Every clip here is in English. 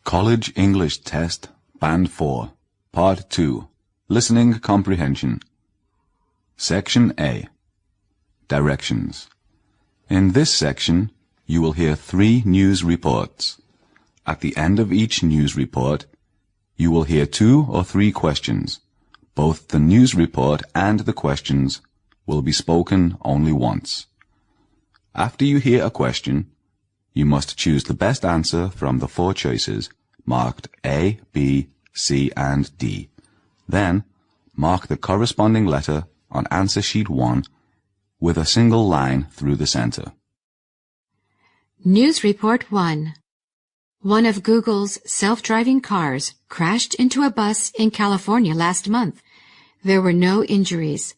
College English Test, Band 4, Part 2, Listening Comprehension. Section A. Directions. In this section, you will hear 3 news reports. At the end of each news report, you will hear 2 or 3 questions. Both the news report and the questions will be spoken only once. After you hear a question, you must choose the best answer from the 4 choices marked A, B, C, and D. Then, mark the corresponding letter on answer sheet 1 with a single line through the center. News Report 1. One of Google's self-driving cars crashed into a bus in California last month. There were no injuries.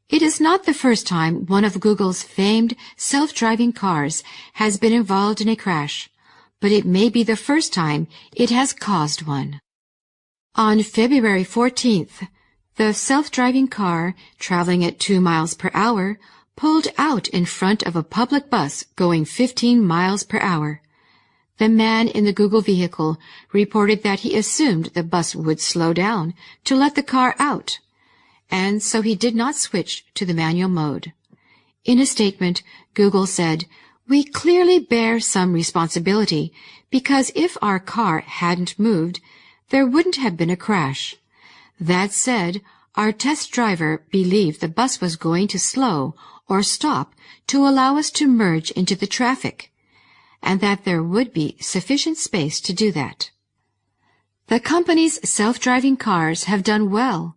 It is not the first time one of Google's famed self-driving cars has been involved in a crash, but it may be the first time it has caused one. On February 14th, the self-driving car, traveling at 2 miles per hour, pulled out in front of a public bus going 15 miles per hour. The man in the Google vehicle reported that he assumed the bus would slow down to let the car out, and so he did not switch to the manual mode. In a statement, Google said, "We clearly bear some responsibility because if our car hadn't moved, there wouldn't have been a crash. That said, our test driver believed the bus was going to slow or stop to allow us to merge into the traffic, and that there would be sufficient space to do that." The company's self-driving cars have done well,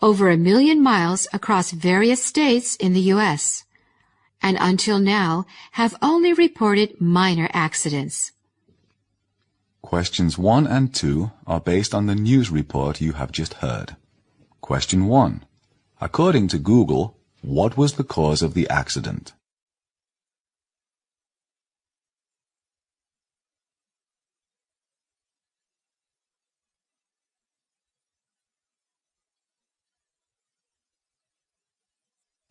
over 1 million miles across various states in the U.S., and until now have only reported minor accidents. Questions 1 and 2 are based on the news report you have just heard. Question 1. According to Google, what was the cause of the accident?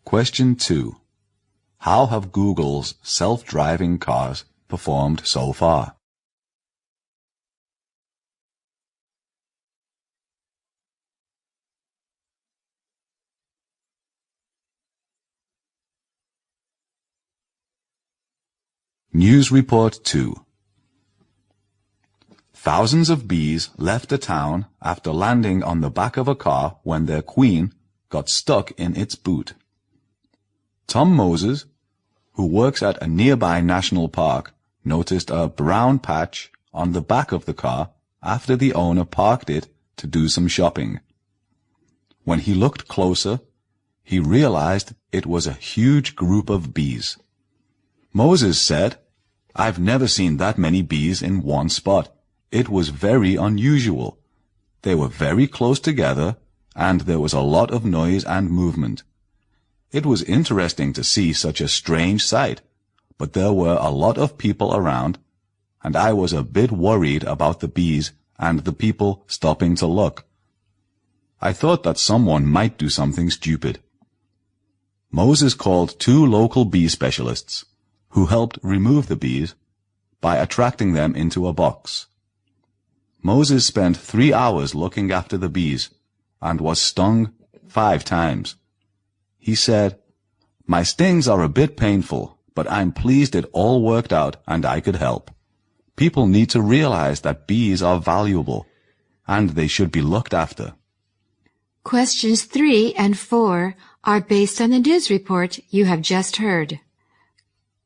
Question 2. How have Google's self-driving cars performed so far? News Report 2. Thousands of bees left a town after landing on the back of a car when their queen got stuck in its boot. Tom Moses, who works at a nearby national park, noticed a brown patch on the back of the car after the owner parked it to do some shopping. When he looked closer, he realized it was a huge group of bees. Moses said, "I've never seen that many bees in one spot. It was very unusual. They were very close together, and there was a lot of noise and movement. It was interesting to see such a strange sight, but there were a lot of people around, and I was a bit worried about the bees and the people stopping to look. I thought that someone might do something stupid." Moses called 2 local bee specialists, who helped remove the bees by attracting them into a box. Moses spent 3 hours looking after the bees and was stung 5 times. He said, "My stings are a bit painful, but I'm pleased it all worked out and I could help. People need to realize that bees are valuable, and they should be looked after." Questions 3 and 4 are based on the news report you have just heard.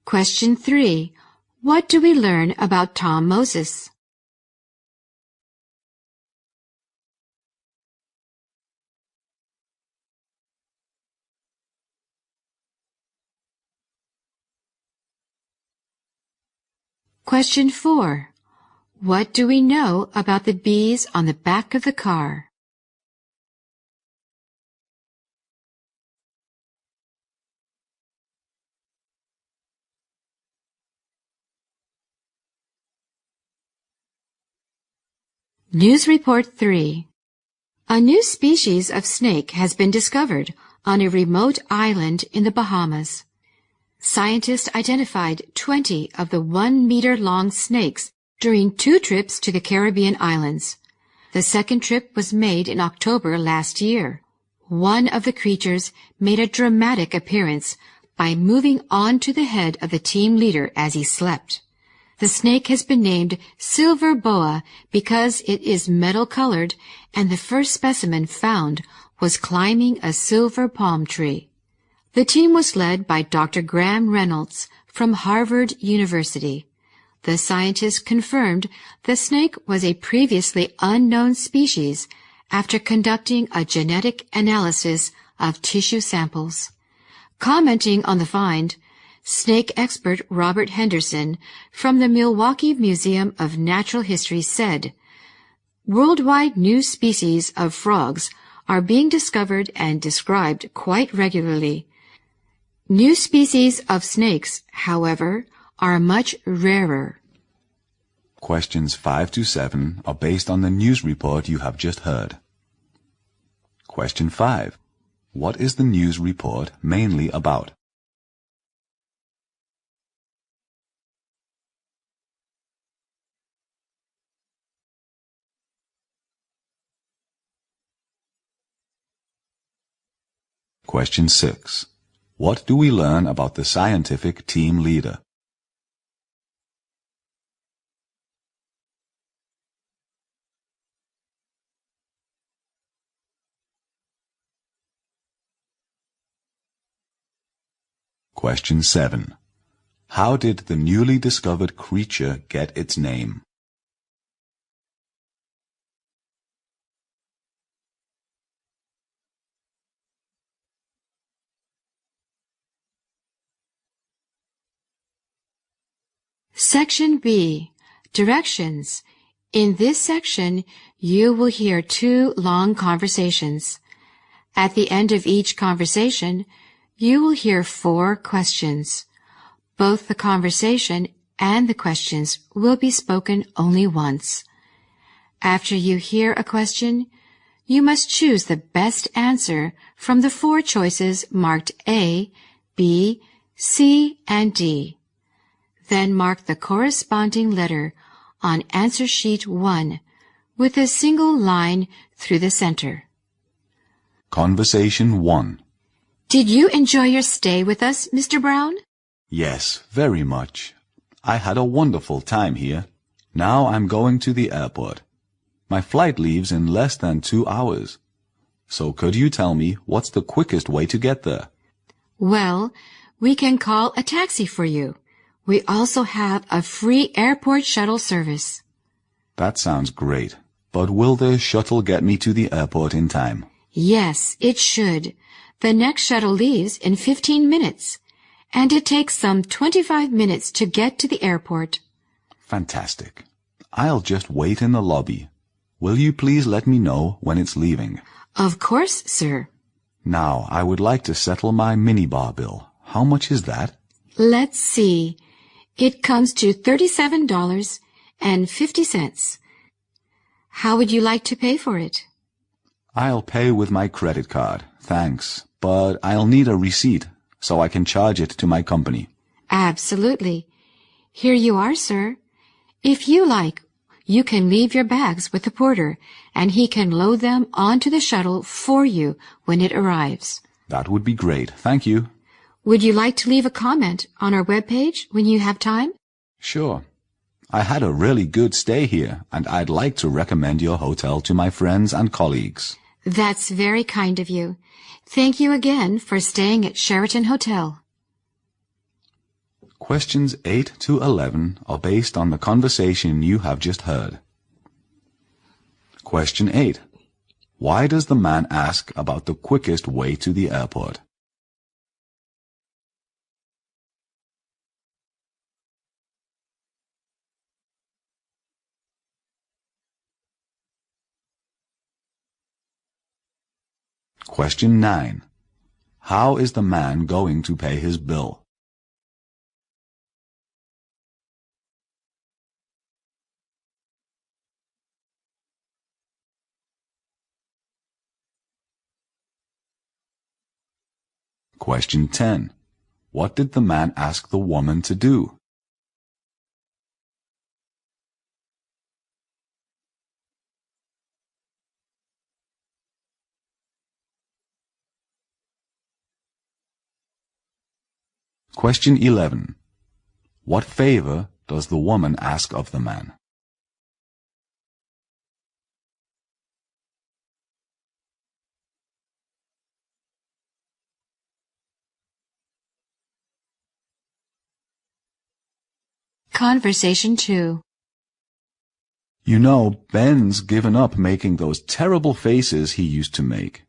Question 3. What do we learn about Tom Moses? Question 4. What do we know about the bees on the back of the car? News Report 3. A new species of snake has been discovered on a remote island in the Bahamas. Scientists identified 20 of the 1-meter-long snakes during 2 trips to the Caribbean islands. The second trip was made in October last year. One of the creatures made a dramatic appearance by moving onto the head of the team leader as he slept. The snake has been named silver boa because it is metal-colored, and the first specimen found was climbing a silver palm tree. The team was led by Dr. Graham Reynolds from Harvard University. The scientists confirmed the snake was a previously unknown species after conducting a genetic analysis of tissue samples. Commenting on the find, snake expert Robert Henderson from the Milwaukee Museum of Natural History said, "Worldwide new species of frogs are being discovered and described quite regularly. New species of snakes, however, are much rarer." Questions 5 to 7 are based on the news report you have just heard. Question 5. What is the news report mainly about? Question 6. What do we learn about the scientific team leader? Question 7. How did the newly discovered creature get its name? Section B. Directions. In this section, you will hear 2 long conversations. At the end of each conversation, you will hear 4 questions. Both the conversation and the questions will be spoken only once. After you hear a question, you must choose the best answer from the 4 choices marked A, B, C, and D. Then mark the corresponding letter on answer sheet 1 with a single line through the center. Conversation 1. Did you enjoy your stay with us, Mr. Brown? Yes, very much. I had a wonderful time here. Now I'm going to the airport. My flight leaves in less than 2 hours. So could you tell me what's the quickest way to get there? Well, we can call a taxi for you. We also have a free airport shuttle service. That sounds great. But will the shuttle get me to the airport in time? Yes, it should. The next shuttle leaves in 15 minutes, and it takes some 25 minutes to get to the airport. Fantastic. I'll just wait in the lobby. Will you please let me know when it's leaving? Of course, sir. Now, I would like to settle my minibar bill. How much is that? Let's see. It comes to $37.50. How would you like to pay for it? I'll pay with my credit card, thanks. But I'll need a receipt so I can charge it to my company. Absolutely. Here you are, sir. If you like, you can leave your bags with the porter, and he can load them onto the shuttle for you when it arrives. That would be great, thank you. Would you like to leave a comment on our webpage when you have time? Sure. I had a really good stay here, and I'd like to recommend your hotel to my friends and colleagues. That's very kind of you. Thank you again for staying at Sheraton Hotel. Questions 8 to 11 are based on the conversation you have just heard. Question 8. Why does the man ask about the quickest way to the airport? Question 9. How is the man going to pay his bill? Question 10. What did the man ask the woman to do? Question 11. What favor does the woman ask of the man? Conversation 2. You know, Ben's given up making those terrible faces he used to make.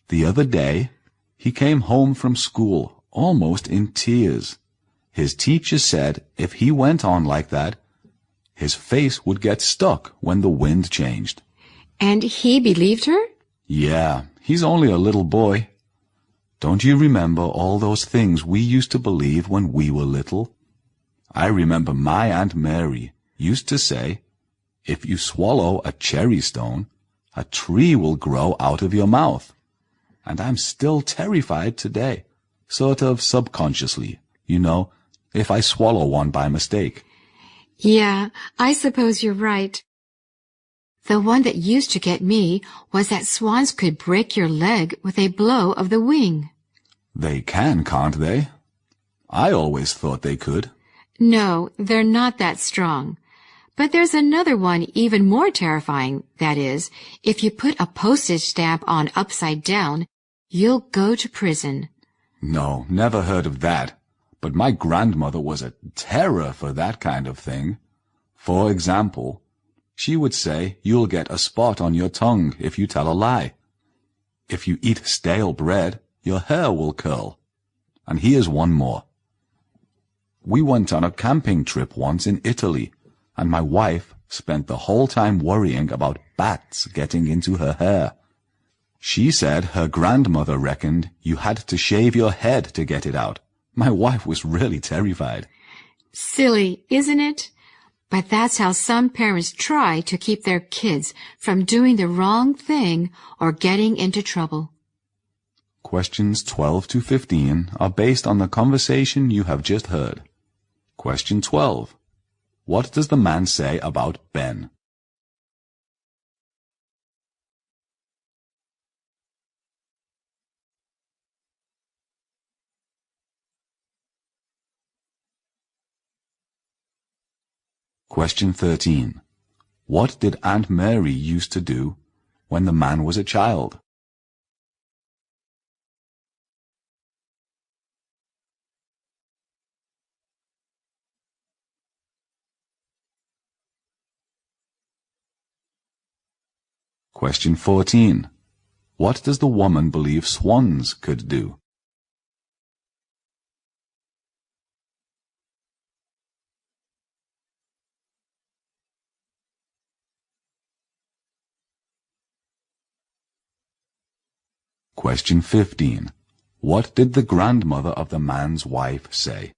The other day, he came home from school almost in tears. His teacher said if he went on like that, his face would get stuck when the wind changed. And he believed her? Yeah, he's only a little boy. Don't you remember all those things we used to believe when we were little? I remember my Aunt Mary used to say, if you swallow a cherry stone, a tree will grow out of your mouth. And I'm still terrified today, sort of subconsciously, you know, if I swallow one by mistake. Yeah, I suppose you're right. The one that used to get me was that swans could break your leg with a blow of the wing. They can, can't they? I always thought they could. No, they're not that strong. But there's another one even more terrifying. That is, if you put a postage stamp on upside down, you'll go to prison. No, never heard of that. But my grandmother was a terror for that kind of thing. For example, she would say you'll get a spot on your tongue if you tell a lie. If you eat stale bread, your hair will curl. And here's one more. We went on a camping trip once in Italy, and my wife spent the whole time worrying about bats getting into her hair. She said her grandmother reckoned you had to shave your head to get it out. My wife was really terrified. Silly, isn't it? But that's how some parents try to keep their kids from doing the wrong thing or getting into trouble. Questions 12 to 15 are based on the conversation you have just heard. Question 12. What does the man say about Ben? Question 13. What did Aunt Mary used to do when the man was a child? Question 14. What does the woman believe swans could do? Question 15. What did the grandmother of the man's wife say?